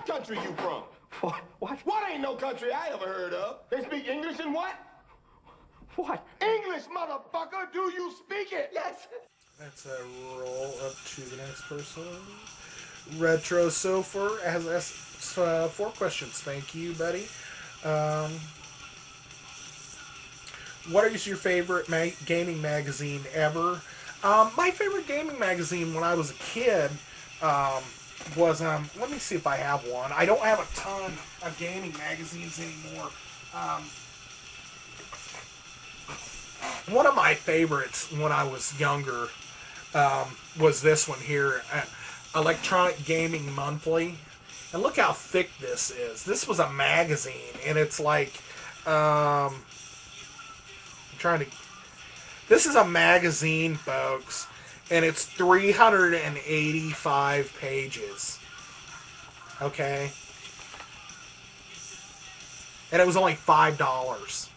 What country you from? What? What ain't no country I ever heard of? They speak English and what? What? English, motherfucker! Do you speak it? Yes. That's a roll up to the next person. Retrosofer has asked 4 questions. Thank you, buddy. What is your favorite gaming magazine ever? My favorite gaming magazine when I was a kid was, let me see if I have one. I don't have a ton of gaming magazines anymore. One of my favorites when I was younger was this one here, Electronic Gaming Monthly. And look how thick this is. This was a magazine, and it's like, this is a magazine, folks, and it's 385 pages. Okay? And it was only $5.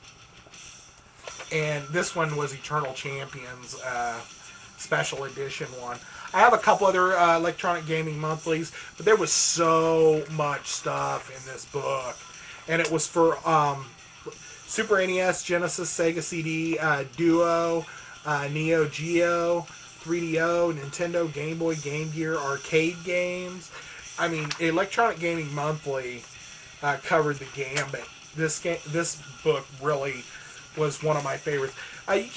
And this one was Eternal Champions special edition one. I have a couple other Electronic Gaming Monthlies, but there was so much stuff in this book. And it was for Super NES, Genesis, Sega CD, Duo, Neo Geo, 3DO, Nintendo, Game Boy, Game Gear, arcade games. I mean, Electronic Gaming Monthly covered the gambit. This book really was one of my favorites. You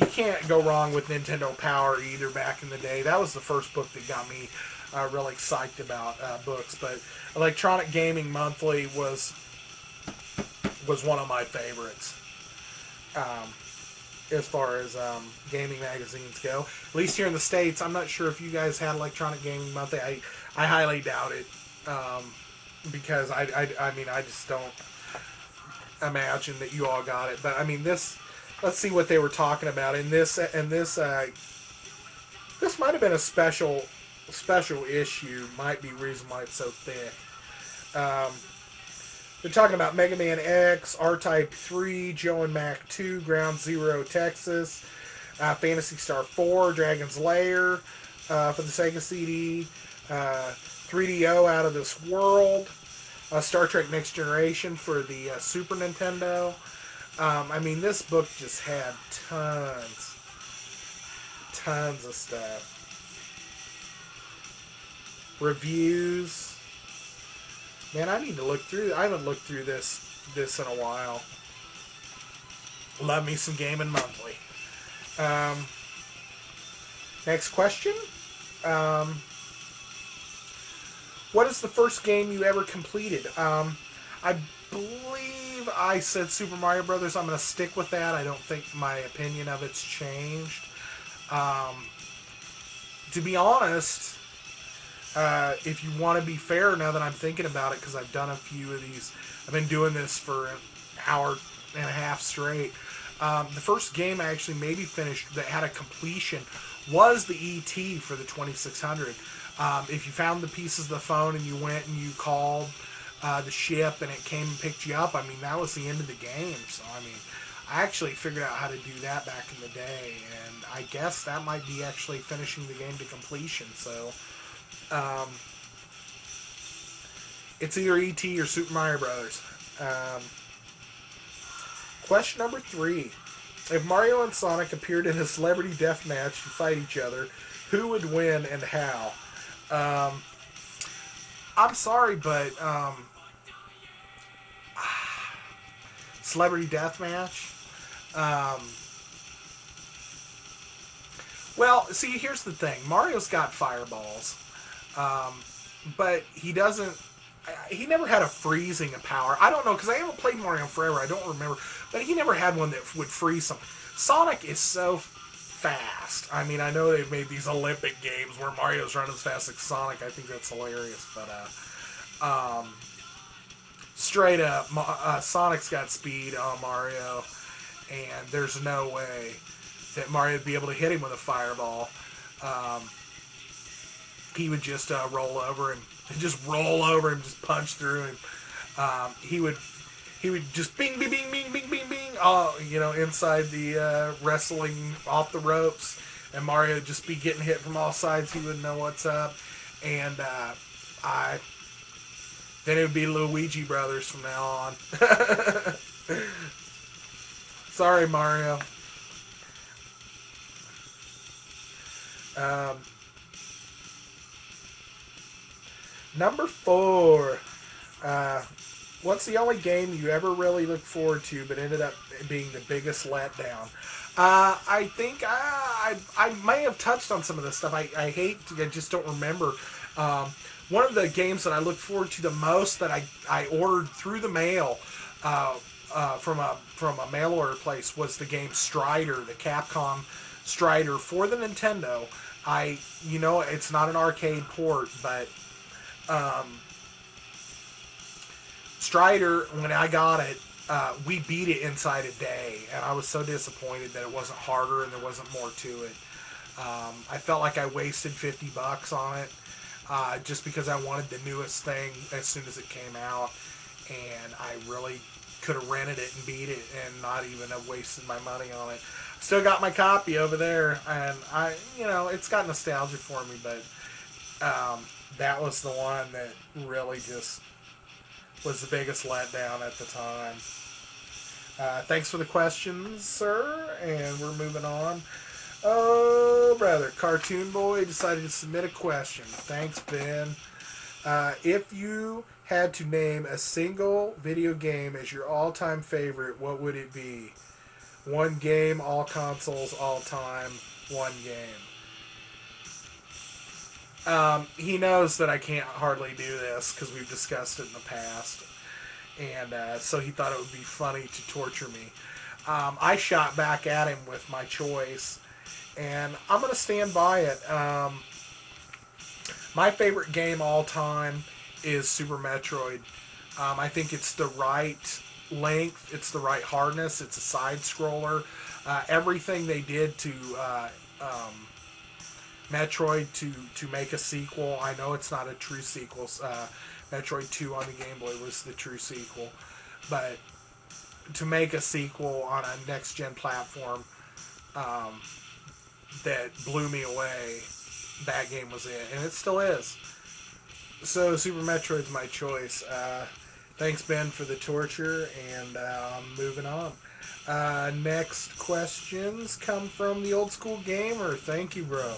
can't go wrong with Nintendo Power either. Back in the day, that was the first book that got me really psyched about books. But Electronic Gaming Monthly was one of my favorites as far as gaming magazines go. At least here in the States. I'm not sure if you guys had Electronic Gaming Monthly. I highly doubt it because I mean, I just don't imagine that you all got it. But I mean, this. Let's see what they were talking about in this. This might have been a special issue. Might be the reason why it's so thick. They're talking about Mega Man X, R-Type 3, Joe and Mac 2, Ground Zero, Texas, Phantasy Star 4, Dragon's Lair for the Sega CD, 3DO Out of This World, Star Trek Next Generation for the Super Nintendo. I mean, this book just had tons of stuff. Reviews. Man, I need to look through. I haven't looked through this in a while. Love me some Gaming Monthly. Next question. What is the first game you ever completed? I believe I said Super Mario Brothers. I'm going to stick with that. I don't think my opinion of it's changed. To be honest, if you want to be fair, now that I'm thinking about it, because I've done a few of these, I've been doing this for an hour and a half straight. The first game I actually maybe finished that had a completion was the E.T. for the 2600. If you found the pieces of the phone and you went and you called the ship and it came and picked you up, I mean, that was the end of the game. So, I mean, I actually figured out how to do that back in the day, and I guess that might be actually finishing the game to completion. So, it's either E.T. or Super Mario Brothers. Question number 3. If Mario and Sonic appeared in a celebrity death match to fight each other, who would win and how? I'm sorry, but celebrity death match. Well, see, here's the thing. Mario's got fireballs, but he doesn't. He never had a freezing of power. I don't know, because I haven't played Mario forever. I don't remember, but he never had one that would freeze something. Sonic is so fast. I mean, I know they've made these Olympic games where Mario's running as fast as Sonic. I think that's hilarious, but straight up, Sonic's got speed on Mario, and there's no way that Mario would be able to hit him with a fireball. He would just roll over and just punch through him. He would just bing, bing, bing, bing, bing, bing, bing, inside the wrestling off the ropes, and Mario would just be getting hit from all sides. He wouldn't know what's up, and Then it would be Luigi Brothers from now on. Sorry, Mario. Number 4. What's the only game you ever really looked forward to but ended up being the biggest letdown? I think I may have touched on some of this stuff. I just don't remember. One of the games that I looked forward to the most that I ordered through the mail from a mail order place was the game Strider, the Capcom Strider for the Nintendo. It's not an arcade port, but Strider, when I got it, we beat it inside a day, and I was so disappointed that it wasn't harder and there wasn't more to it. I felt like I wasted $50 on it just because I wanted the newest thing as soon as it came out, and I really could have rented it and beat it and not even have wasted my money on it. Still got my copy over there, and it's got nostalgia for me, but that was the one that really just was the biggest letdown at the time. Thanks for the questions, sir, and we're moving on. Oh, brother, Cartoon Boy decided to submit a question. Thanks, Ben. If you had to name a single video game as your all-time favorite, what would it be? One game, all consoles, all time, one game. He knows that I can't hardly do this because we've discussed it in the past. And so he thought it would be funny to torture me. I shot back at him with my choice, and I'm going to stand by it. My favorite game all time is Super Metroid. I think it's the right length, it's the right hardness, it's a side-scroller. Everything they did to Metroid to make a sequel. I know it's not a true sequel. Metroid 2 on the Game Boy was the true sequel. But to make a sequel on a next-gen platform that blew me away, that game was it. And it still is. So Super Metroid's my choice. Thanks, Ben, for the torture, and moving on. Next questions come from the Old School Gamer. Thank you, bro.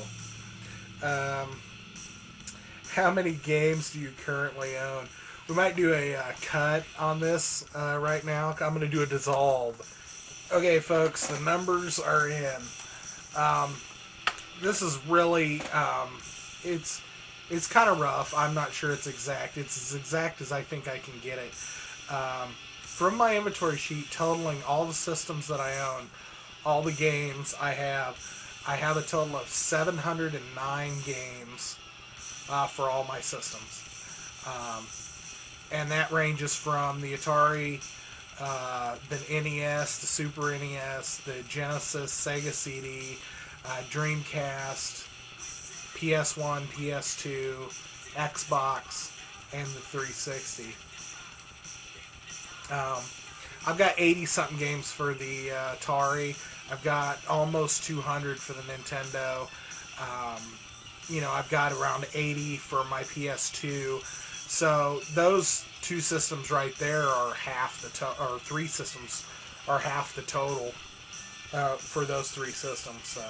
How many games do you currently own? We might do a cut on this right now. I'm going to do a dissolve. Okay, folks, the numbers are in. This is really, it's kind of rough. I'm not sure it's exact. It's as exact as I think I can get it. From my inventory sheet, totaling all the systems that I own, all the games I have a total of 709 games for all my systems. And that ranges from the Atari, the NES, the Super NES, the Genesis, Sega CD, Dreamcast, PS1, PS2, Xbox, and the 360. I've got 80-something games for the Atari. I've got almost 200 for the Nintendo. I've got around 80 for my PS2. So those two systems right there are half the or three systems are half the total for those three systems. So,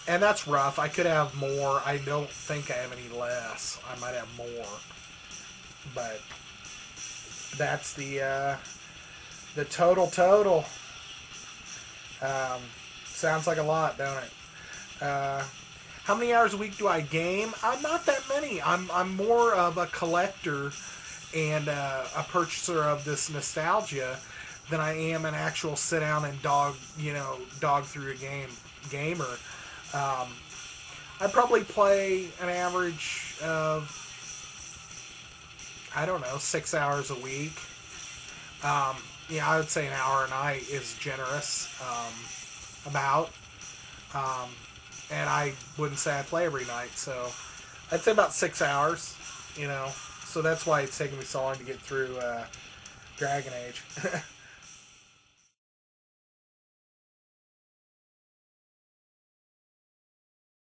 and that's rough. I could have more. I don't think I have any less. I might have more, but that's the total. Sounds like a lot, don't it? How many hours a week do I game? Not that many. I'm more of a collector and a purchaser of this nostalgia than I am an actual sit down and dog through a gamer. I probably play an average of 6 hours a week. I would say an hour a night is generous. And I wouldn't say I play every night, so I'd say about 6 hours, so that's why it's taken me so long to get through Dragon Age.